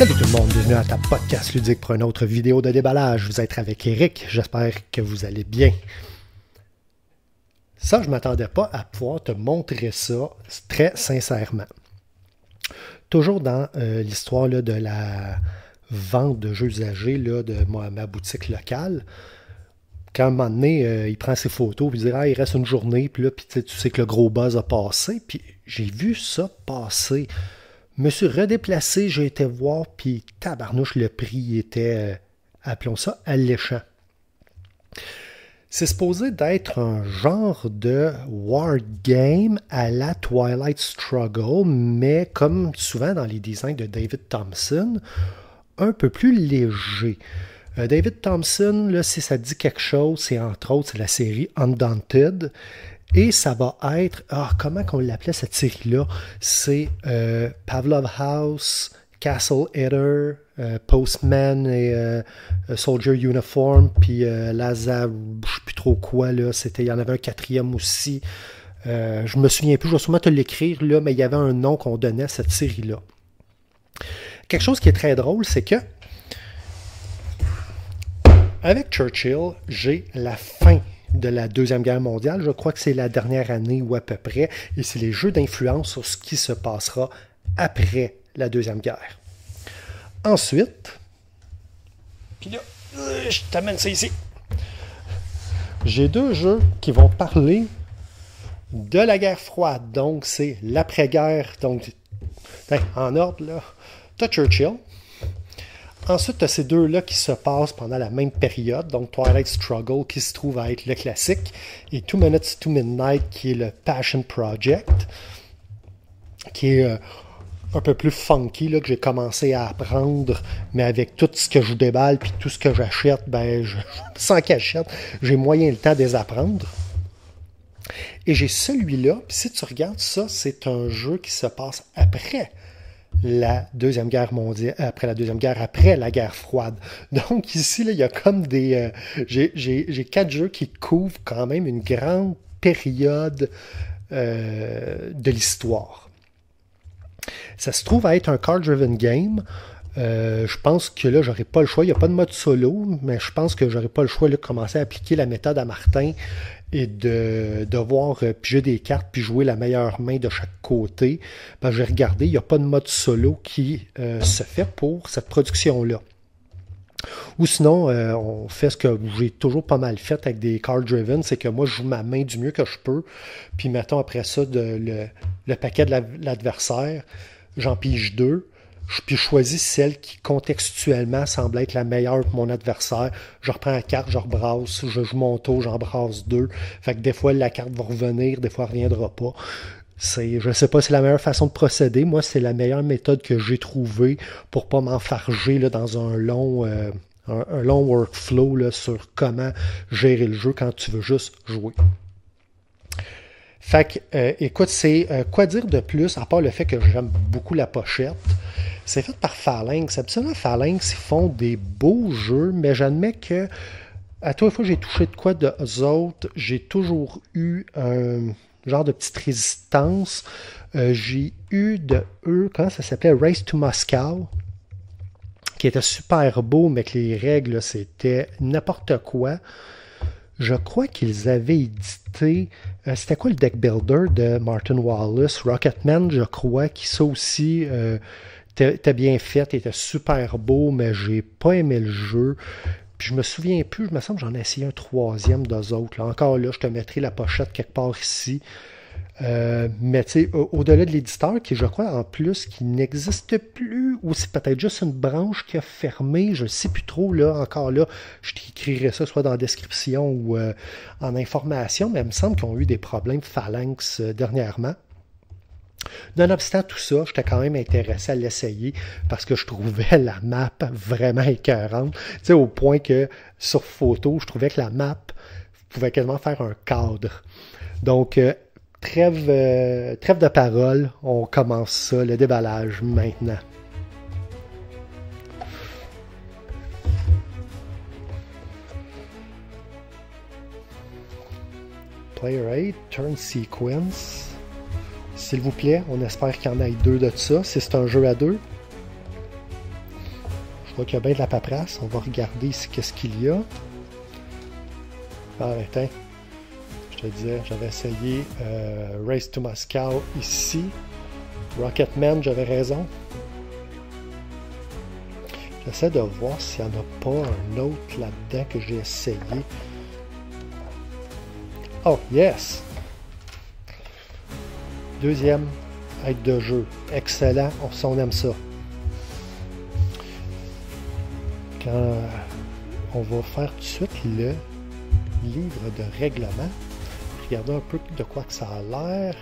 Salut tout le monde, bienvenue à ta podcast ludique pour une autre vidéo de déballage. Vous êtes avec Eric, j'espère que vous allez bien. Ça, je ne m'attendais pas à pouvoir te montrer ça très sincèrement. Toujours dans l'histoire de la vente de jeux usagés là, de ma boutique locale. Quand à un moment donné, il prend ses photos et il dit il reste une journée, puis là, tu sais que le gros buzz a passé. Puis j'ai vu ça passer. Je me suis redéplacé, j'ai été voir, puis tabarnouche, le prix était, appelons ça, alléchant. C'est supposé d'être un genre de wargame à la Twilight Struggle, mais comme souvent dans les designs de David Thompson, un peu plus léger. David Thompson, là, si ça dit quelque chose, c'est entre autres c'est la série Undaunted. Et ça va être, comment qu'on l'appelait cette série-là? C'est Pavlov House, Castle Eater, Postman et Soldier Uniform, puis Lazare, je ne sais plus trop quoi, là, il y en avait un quatrième aussi. Je me souviens plus, je vais sûrement te l'écrire, là, mais il y avait un nom qu'on donnait à cette série-là. Quelque chose qui est très drôle, c'est que avec Churchill, j'ai la fin de la Deuxième Guerre mondiale. Je crois que c'est la dernière année ou à peu près. Et c'est les jeux d'influence sur ce qui se passera après la Deuxième Guerre. Ensuite, puis là, je t'amène ça ici. J'ai deux jeux qui vont parler de la guerre froide. Donc, c'est l'après-guerre. Donc, en ordre, là, tu as Churchill. Ensuite, tu as ces deux-là qui se passent pendant la même période, donc Twilight Struggle qui se trouve à être le classique, et 2 Minutes to Midnight qui est le Passion Project, qui est un peu plus funky, là, que j'ai commencé à apprendre, mais avec tout ce que je déballe puis tout ce que j'achète, sans cachette, j'ai moyen le temps de les apprendre. Et j'ai celui-là, puis si tu regardes ça, c'est un jeu qui se passe après la Deuxième Guerre mondiale, après la guerre froide. Donc ici, là, il y a comme des... j'ai 4 jeux qui couvrent quand même une grande période de l'histoire. Ça se trouve à être un card-driven game. Je pense que là, j'aurais pas le choix. Il n'y a pas de mode solo, mais je pense que j'aurais pas le choix là, de commencer à appliquer la méthode à Martin et de devoir piger des cartes puis jouer la meilleure main de chaque côté. J'ai regardé, il n'y a pas de mode solo qui se fait pour cette production-là. Ou sinon, on fait ce que j'ai toujours pas mal fait avec des card-driven, c'est que moi, je joue ma main du mieux que je peux, puis mettons après ça, le paquet de l'adversaire, j'en pige 2, puis je choisis celle qui contextuellement semble être la meilleure pour mon adversaire. Je reprends la carte, je rebrasse, je joue mon tour, j'en brasse 2. Fait que des fois, la carte va revenir, des fois, elle ne reviendra pas. Je ne sais pas si c'est la meilleure façon de procéder. Moi, c'est la meilleure méthode que j'ai trouvée pour ne pas m'enfarger là, dans un long workflow là, sur comment gérer le jeu quand tu veux juste jouer. Fait que, écoute, c'est quoi dire de plus, à part le fait que j'aime beaucoup la pochette. C'est fait par Phalanx. Absolument, Phalanx, ils font des beaux jeux, mais j'admets que à toutes les fois que j'ai touché de quoi d'eux autres, j'ai toujours eu un genre de petite résistance. J'ai eu de eux, comment ça s'appelait? Race to Moscow, qui était super beau, mais que les règles, c'était n'importe quoi. Je crois qu'ils avaient édité, c'était quoi le deck builder de Martin Wallace? Rocketman, je crois, qui ça aussi était bien fait, était super beau, mais j'ai pas aimé le jeu. Puis je me souviens plus, je me semble que j'en ai essayé un troisième d'eux autres. Là. Encore là, je te mettrai la pochette quelque part ici. Mais tu sais, au-delà de l'éditeur, qui je crois en plus qui n'existe plus, ou c'est peut-être juste une branche qui a fermé, je ne sais plus trop, là, encore là, je t'écrirai ça soit dans la description ou en information, mais il me semble qu'ils ont eu des problèmes Phalanx dernièrement. Nonobstant tout ça, j'étais quand même intéressé à l'essayer parce que je trouvais la map vraiment écœurante. Tu sais, au point que sur photo, je trouvais que la map pouvait quasiment faire un cadre. Donc, trêve de parole, on commence ça, le déballage maintenant. Player 8, turn sequence. S'il vous plaît, on espère qu'il y en ait 2 de ça, si c'est un jeu à 2. Je vois qu'il y a bien de la paperasse. On va regarder ici qu'est-ce qu'il y a. Ah, attends. Je te disais, j'avais essayé Race to Moscow ici. Rocketman, j'avais raison. J'essaie de voir s'il n'y en a pas un autre là-dedans que j'ai essayé. Oh, yes! Deuxième aide de jeu. Excellent, on aime ça. Quand on va faire tout de suite le livre de règlement. Regardez un peu de quoi que ça a l'air.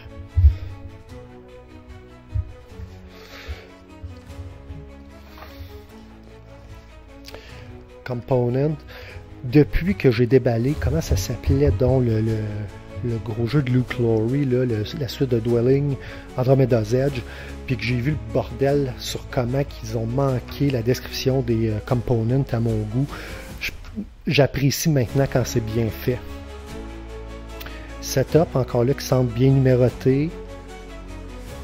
Component. Depuis que j'ai déballé, comment ça s'appelait donc le gros jeu de Luke Laurie, là, la suite de Dwelling, Andromeda's Edge, puis que j'ai vu le bordel sur comment qu'ils ont manqué la description des components à mon goût. J'apprécie maintenant quand c'est bien fait. Setup, encore là, qui semble bien numéroté.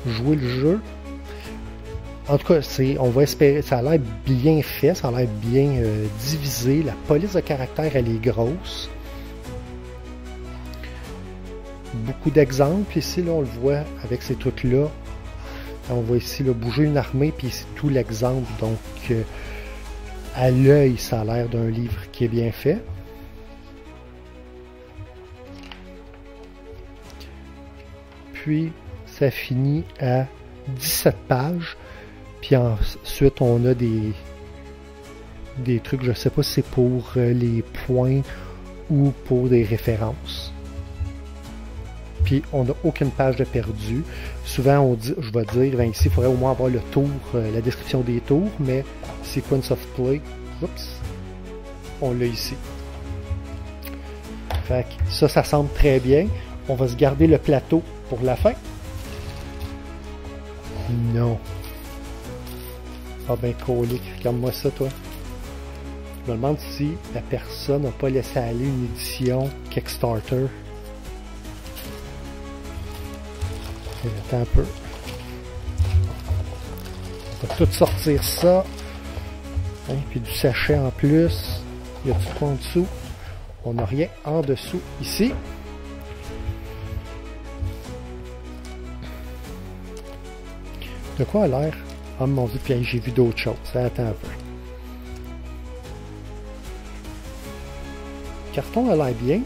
Jouer le jeu. En tout cas, on va espérer, ça a l'air bien fait, ça a l'air bien divisé. La police de caractère, elle est grosse. Beaucoup d'exemples ici, là, on le voit avec ces trucs-là. On voit ici là, bouger une armée, puis c'est tout l'exemple. Donc, à l'œil, ça a l'air d'un livre qui est bien fait. Puis, ça finit à 17 pages. Puis ensuite, on a des trucs, je ne sais pas si c'est pour les points ou pour des références. Puis, on n'a aucune page de perdu. Souvent, on dit, je vais dire, ben ici, il faudrait au moins avoir le tour, la description des tours, mais Sequence of Play, oups, on l'a ici. Fait que ça semble très bien. On va se garder le plateau pour la fin. Non. Ah ben, colique. Regarde-moi ça, toi. Je me demande si la personne n'a pas laissé aller une édition Kickstarter. Attends un peu. On va tout sortir ça. Hein, puis du sachet en plus. Il y a tout en dessous. On n'a rien en dessous ici. De quoi a l'air? Ah mon Dieu, puis j'ai vu d'autres choses. Attends un peu. Le carton a l'air bien.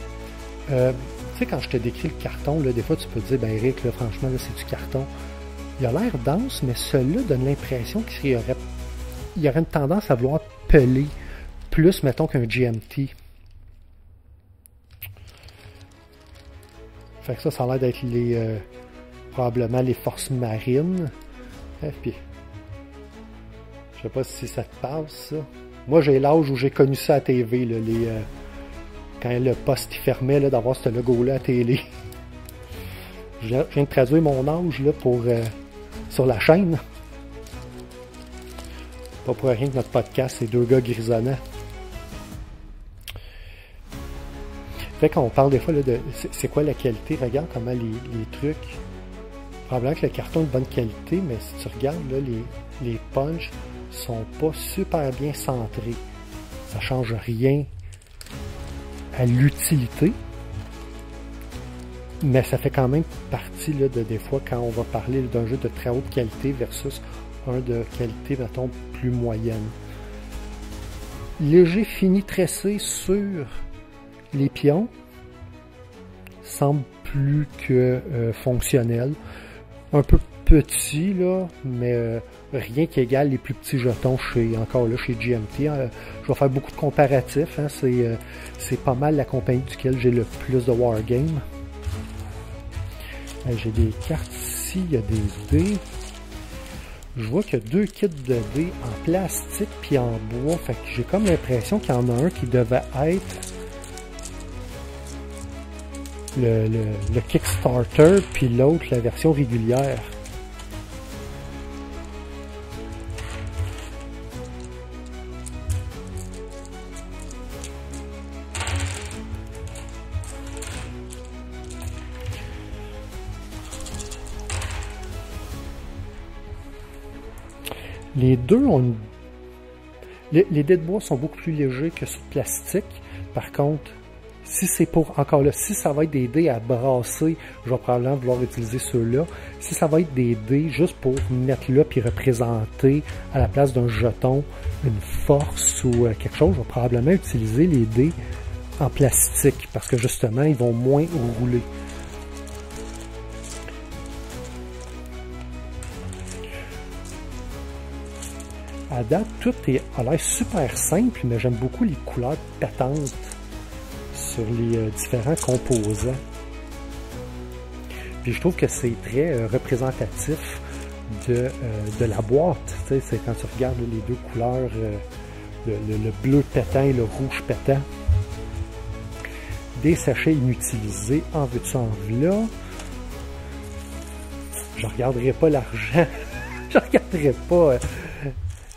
Tu sais, quand je te décris le carton, là, des fois tu peux te dire, ben Eric, là, franchement, là, c'est du carton. Il a l'air dense, mais celui-là donne l'impression qu'il y aurait une tendance à vouloir peler plus, mettons, qu'un GMT. Fait que ça a l'air d'être probablement les forces marines. Et puis, je sais pas si ça te passe, ça. Moi, j'ai l'âge où j'ai connu ça à TV, là, quand le poste fermait, là, d'avoir ce logo-là à télé. Je viens de traduire mon âge là, sur la chaîne. Pas pour rien que notre podcast, c'est deux gars grisonnants. Fait qu'on parle des fois là, de c'est quoi la qualité. Regarde comment les trucs. Probablement que le carton est de bonne qualité, mais si tu regardes, là, les punchs sont pas super bien centrés. Ça change rien à l'utilité, mais ça fait quand même partie là, de des fois quand on va parler d'un jeu de très haute qualité versus un de qualité, mettons, plus moyenne. Léger fini tressé sur les pions semble plus que fonctionnel. Un peu petit, là, mais rien qui égale les plus petits jetons encore là chez GMT. Je vais faire beaucoup de comparatifs. Hein, c'est pas mal la compagnie duquel j'ai le plus de Wargame. J'ai des cartes ici, il y a des dés. Je vois qu'il y a 2 kits de dés en plastique puis en bois. Fait que j'ai comme l'impression qu'il y en a un qui devait être le Kickstarter, puis l'autre, la version régulière. Les deux ont Les dés de bois sont beaucoup plus légers que ceux de plastique. Par contre, si c'est pour, encore là, si ça va être des dés à brasser, je vais probablement vouloir utiliser ceux-là. Si ça va être des dés juste pour mettre là puis représenter à la place d'un jeton une force ou quelque chose, je vais probablement utiliser les dés en plastique parce que justement, ils vont moins rouler. À date, tout a l'air super simple, mais j'aime beaucoup les couleurs pétantes sur les différents composants. Puis je trouve que c'est très représentatif de la boîte. Tu sais, c'est quand tu regardes les deux couleurs, le bleu pétant et le rouge pétant. Des sachets inutilisés, en veux-tu en là. Je regarderai pas l'argent. Je regarderai pas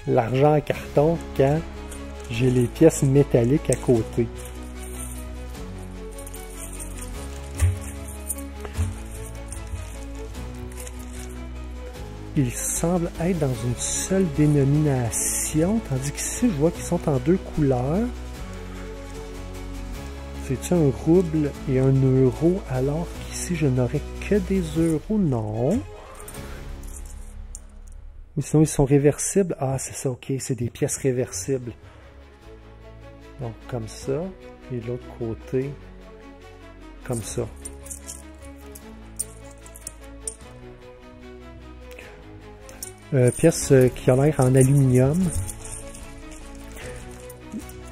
l'argent en carton quand j'ai les pièces métalliques à côté. Ils semblent être dans une seule dénomination, tandis qu'ici, je vois qu'ils sont en deux couleurs. C'est-tu un rouble et un euro, alors qu'ici, je n'aurais que des euros? Non. Ou sinon, ils sont réversibles. Ah, c'est ça, ok, c'est des pièces réversibles. Donc, comme ça. Et de l'autre côté, comme ça. Pièce qui a l'air en aluminium.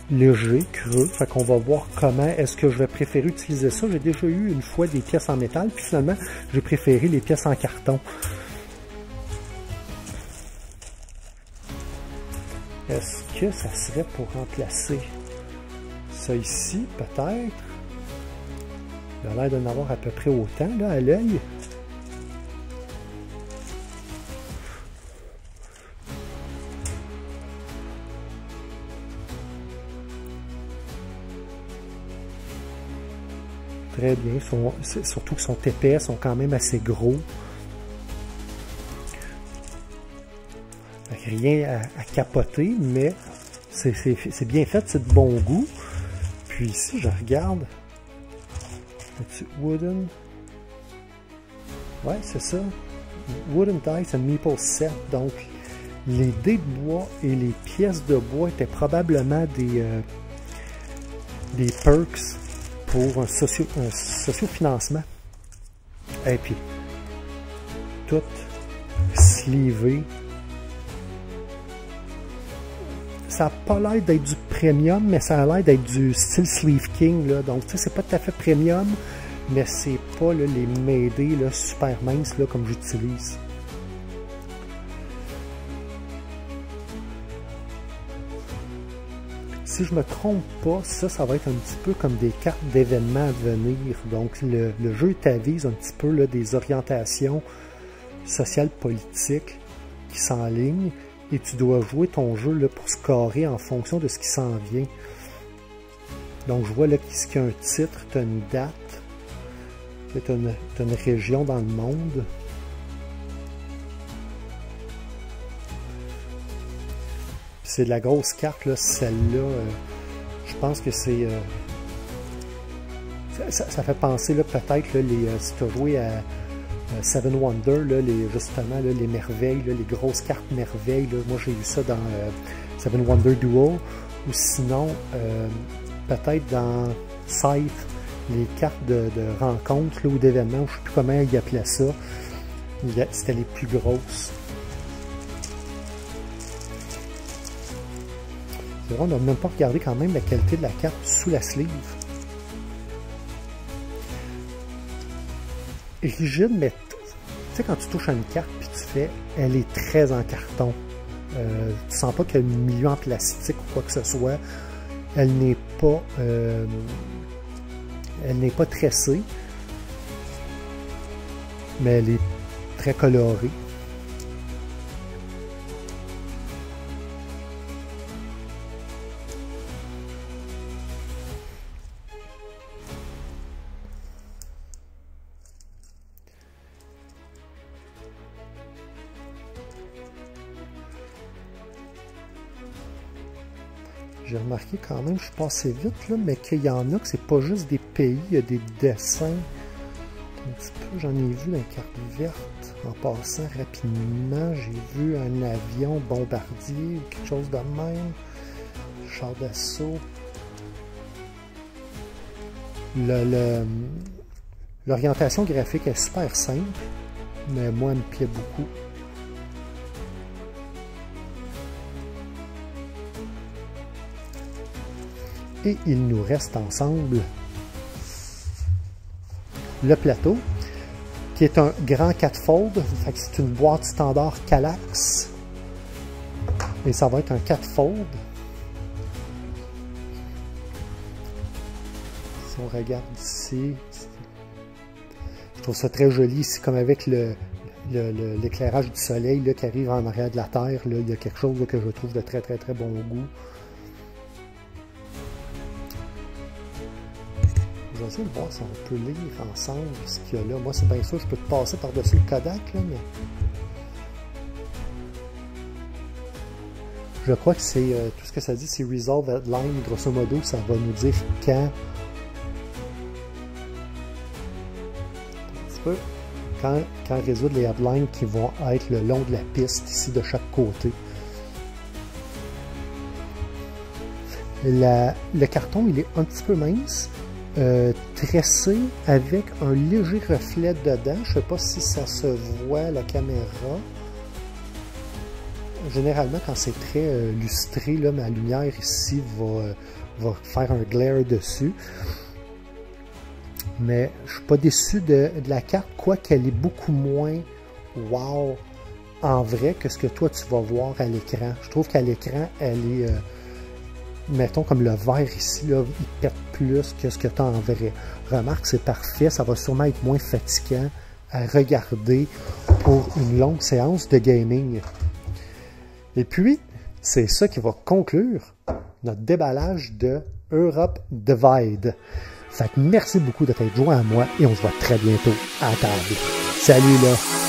Léger, creux. Fait qu'on va voir comment est-ce que je vais préférer utiliser ça. J'ai déjà eu une fois des pièces en métal, puis finalement, j'ai préféré les pièces en carton. Est-ce que ça serait pour remplacer ça ici, peut-être? Il a l'air d'en avoir à peu près autant, là, à l'œil. Très bien. Surtout qu'ils sont épais, sont quand même assez gros. Rien à capoter, mais c'est bien fait, c'est de bon goût. Puis ici, je regarde. Wooden. Ouais, c'est ça. Wooden Dice and Meeple Set. Donc, les dés de bois et les pièces de bois étaient probablement des perks pour un sociofinancement. Et puis, tout sleevé. Ça n'a pas l'air d'être du premium, mais ça a l'air d'être du style Sleeve King. Là. Donc, tu sais, c'est pas tout à fait premium, mais c'est pas là, les Mayday là, super minces là, comme j'utilise. Si je me trompe pas, ça va être un petit peu comme des cartes d'événements à venir. Donc, le jeu t'avise un petit peu là, des orientations sociales, politiques qui s'enlignent. Et tu dois jouer ton jeu là, pour scorer en fonction de ce qui s'en vient. Donc, je vois là qu'il y a un titre, tu as une date, tu as une région dans le monde. C'est de la grosse carte, là, celle-là. Je pense que c'est... ça fait penser peut-être si tu as joué à Seven Wonders, justement les merveilles, là, les grosses cartes merveilles. Là. Moi, j'ai eu ça dans Seven Wonders Duel. Ou sinon, peut-être dans Scythe, les cartes de rencontres là, ou d'événements, je ne sais plus comment ils appelaient ça. C'était les plus grosses. C'est vrai, on n'a même pas regardé quand même la qualité de la carte sous la sleeve. Rigide, mais tu sais, quand tu touches à une carte puis tu fais, elle est très en carton. Tu sens pas qu'il y a un milieu en plastique ou quoi que ce soit. Elle n'est pas tressée, mais elle est très colorée. J'ai remarqué quand même, je suis passé vite, là, mais qu'il y en a que c'est pas juste des pays, il y a des dessins. Un petit peu, j'en ai vu dans les cartes vertes. En passant rapidement, j'ai vu un avion bombardier ou quelque chose de même. Char d'assaut. L'orientation graphique est super simple, mais moi, elle me plaît beaucoup. Et il nous reste ensemble le plateau, qui est un grand 4-fold. C'est une boîte standard Kallax. Et ça va être un 4-fold. Si on regarde ici, je trouve ça très joli ici, comme avec l'éclairage du soleil là, qui arrive en arrière de la terre. Là, il y a quelque chose là, que je trouve de très très très bon goût. Je vais essayer de voir si on peut lire ensemble ce qu'il y a là. Moi, c'est bien sûr, je peux te passer par-dessus le Kodak, là, mais... Je crois que c'est... tout ce que ça dit, c'est Resolve Headline. Grosso modo, ça va nous dire quand... Un petit peu. Quand résoudre les headlines qui vont être le long de la piste, ici, de chaque côté. Le carton, il est un petit peu mince. Tressé avec un léger reflet dedans. Je ne sais pas si ça se voit à la caméra. Généralement, quand c'est très lustré, là, ma lumière ici va faire un glare dessus. Mais je ne suis pas déçu de la carte, quoiqu'elle est beaucoup moins wow en vrai que ce que toi tu vas voir à l'écran. Je trouve qu'à l'écran, elle est... mettons comme le vert ici, là, il pète plus que ce que tu as en vrai. Remarque, c'est parfait, ça va sûrement être moins fatigant à regarder pour une longue séance de gaming. Et puis, c'est ça qui va conclure notre déballage de Europe Divide. Fait que merci beaucoup de t'être joint à moi et on se voit très bientôt à table. Salut là!